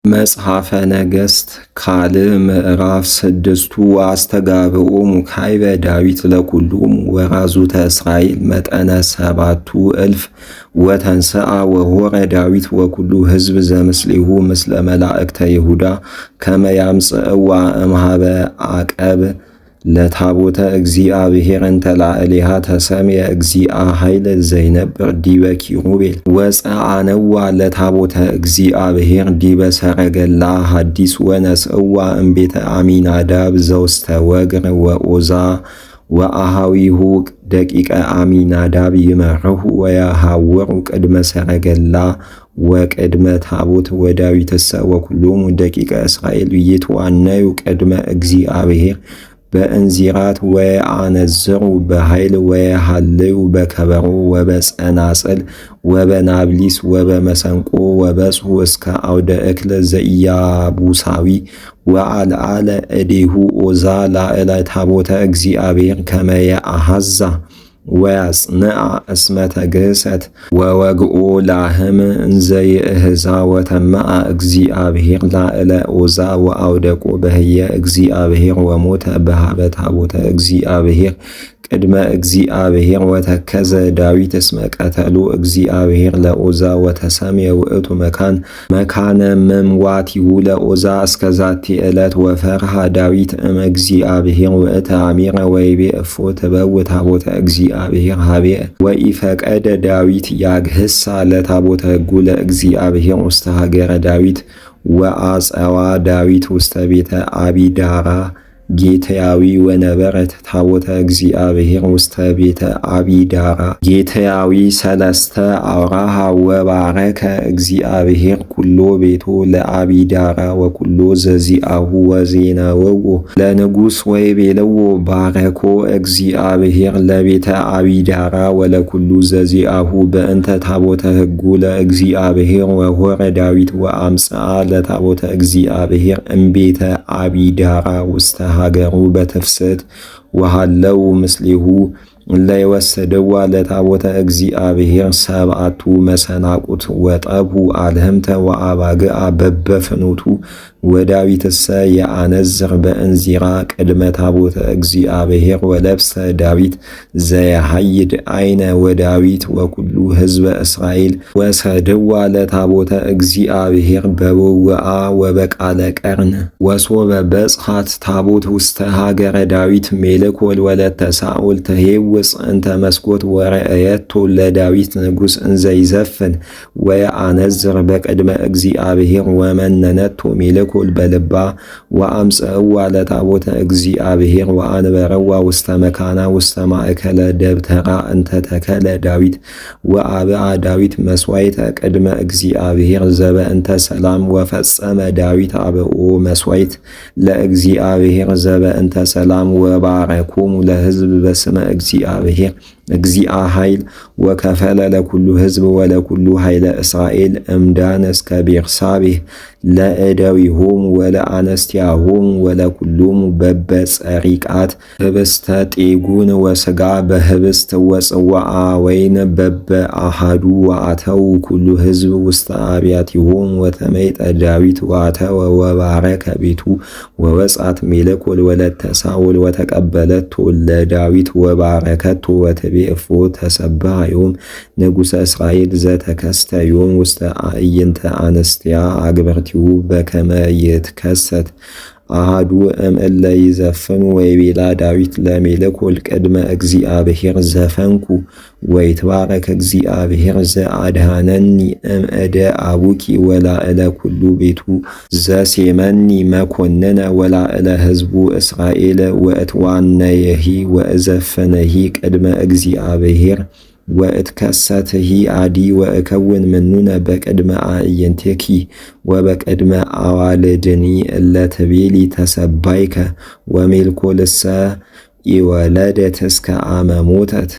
መጽሐፈ ነገሥት ካልዕ ምዕራፍ 6 ወአስተጋብኦሙ ካዕበ ዳዊት ለኵሎሙ ወራዙተ እስራኤል መጠነ 7,000 ወተንሥአ ወሖረ ዳዊት ወኵሉ ሕዝብ ዘምስሌሁ ምስለ መላእክተ ይሁዳ ከመ ያምጽእዋ እምኀበ አቀብ ለታቦተ እግዚአብሔር እንተ ላዕሌሃ ተሰምየ እግዚአ ኃይል ዘይነብር ዲበ ኪሩቤል ወፀዓነዋ ለታቦተ እግዚአብሔር ዲበ ሰረገላ ሐዲስ ወነስእዋ እምቤተ አሚናዳብ ዘውስተ ወግር ወዖዛ ወአሃዊሁ ደቂቀ አሚናዳብ ይመርሑ ወያሃውሩ ቅድመ ሰረገላ ወቅድመ ታቦት ወዳዊትሰ ወኵሎሙ ደቂቀ እስራኤል ይትዋነዩ ቅድመ እግዚአብሔር በእንዚራት ወየአነዝሩ በኃይል ወየሃልዩ በከበሮ ወበጸናጽል ወበናብሊስ ወበመሰንቆ ወበጽሑ እስከ አውደ እክል ዘኢያቡሳዊ ወአልዓለ እዴሁ ዖዛ ላዕለ ታቦተ እግዚአብሔር ከመ የአሐዛ ወያጽንዓ እስመ ተግህሰት ወወግኦ ላህም እንዘ ይእህዛ ወተመአ እግዚአብሔር ላዕለ ዖዛ ወአውደቆ በህየ እግዚአብሔር ወሞተ በኀበ ታቦተ እግዚአብሔር ቅድመ እግዚአብሔር ወተከዘ ዳዊት እስመ ቀተሎ እግዚአብሔር ለዖዛ ወተሰምየ ውእቱ መካነ መምዋቲሁ ለዖዛ እስከ ዛቲ ዕለት ወፈርሃ ዳዊት እም እግዚአብሔር ውእተ አሚረ ወይቤ እፎ ትበውእ ታቦተ እግዚአብሔር ኀቤየ ወኢፈቀደ ዳዊት ያግህሳ ለታቦተ ሕጉ ለእግዚአብሔር ውስተ ሀገረ ዳዊት ወአጸዋ ዳዊት ውስተ ቤተ አቢዳራ ጌትያዊ ወነበረት ታቦተ እግዚአብሔር ውስተ ቤተ አቢዳራ ጌትያዊ ሰለስተ አውራሃ ወባረከ እግዚአብሔር ኩሎ ቤቶ ለአቢዳራ ወኩሎ ዘዚአሁ ወዜነወዎ ለንጉሥ ወይቤልዎ ባረኮ እግዚአብሔር ለቤተ አቢዳራ ወለኩሉ ዘዚአሁ በእንተ ታቦተ ሕጉ ለእግዚአብሔር ወሖረ ዳዊት ወአምጽአ ለታቦተ እግዚአብሔር እምቤተ አቢዳራ ውስተ ሀገሩ በትፍስሕት ወሃለው ምስሌሁ ለይወስድዋ ለታቦተ እግዚአብሔር 7 መሰናቁት ወጠብሑ አልህምተ ወአባግዓ በበፍኖቱ ወዳዊትሰ የአነዝር በእንዚራ ቅድመ ታቦተ እግዚአብሔር ወለብሰ ዳዊት ዘየሐይድ አይነ ወዳዊት ወኩሉ ሕዝበ እስራኤል ወሰድዋ ለታቦተ እግዚአብሔር በበውዓ ወበቃለ ቀርን ወሶበ በጽሐት ታቦት ውስተ ሀገረ ዳዊት ሜልኮል ወለተ ሳኦል ተሄውፅ እንተ መስኮት ወረአየቶ ለዳዊት ንጉሥ እንዘ ይዘፍን ወየአነዝር በቅድመ እግዚአብሔር ወመነነቶ ሜልኮል በልባ ወአምጽእዋ ለታቦተ እግዚአብሔር ወአንበረዋ ውስተ መካና ውስተ ማእከለ ደብተራ እንተ ተከለ ዳዊት ወአብአ ዳዊት መስዋዕተ ቅድመ እግዚአብሔር ዘበእንተ ሰላም ወፈጸመ ዳዊት አብኦ መስዋዕት ለእግዚአብሔር ዘበእንተ ሰላም ወባረኮሙ ለሕዝብ በስመ እግዚአብሔር እግዚአ ኃይል ወከፈለ ለኩሉ ሕዝብ ወለኩሉ ኃይለ እስራኤል እምዳን እስከ ቤርሳቤህ ለእደዊሆሙ ወለአነስቲያሆሙ ወለኩሎሙ በበጸሪቃት ህብስተ ጤጉን ወሥጋ በህብስት ወጽዋዓ ወይን በበአሃዱ ወአተው ኩሉ ሕዝብ ውስተ አብያቲሆሙ ወተመይጠ ዳዊት ወአተወ ወባረከ ቤቱ ወወጻት ሜልኮል ወለተ ሳኦል ወተቀበለቶ ለዳዊት ወባረከቶ ወትቤ እፎ ተሰብሐ ዮም ንጉሠ እስራኤል ዘተከስተ ዮም ውስተ አዕይንተ አንስትያ አግብርቲሁ በከመ ይትከሰት አሃዱ እምእለ ይዘፍኑ ወይቤላ ዳዊት ለሜልኮል ቅድመ እግዚአብሔር ዘፈንኩ ወይትባረክ እግዚአብሔር ዘአድኀነኒ እምእደ አቡኪ ወላዕለ ኩሉ ቤቱ ዘሴመኒ መኰንነ ወላዕለ ሕዝቡ እስራኤል ወእትዋነየሂ ወእዘፍነሂ ቅድመ እግዚአብሔር ወእትከሰትሂ አዲ ወእከውን ምኑነ በቅድመ አዕይንቲኪ ወበቅድመ አዋልድኒ እለ ትቤሊ ተሰባይከ ወሜልኮልሰ ኢወለደት እስከ አመ ሞተት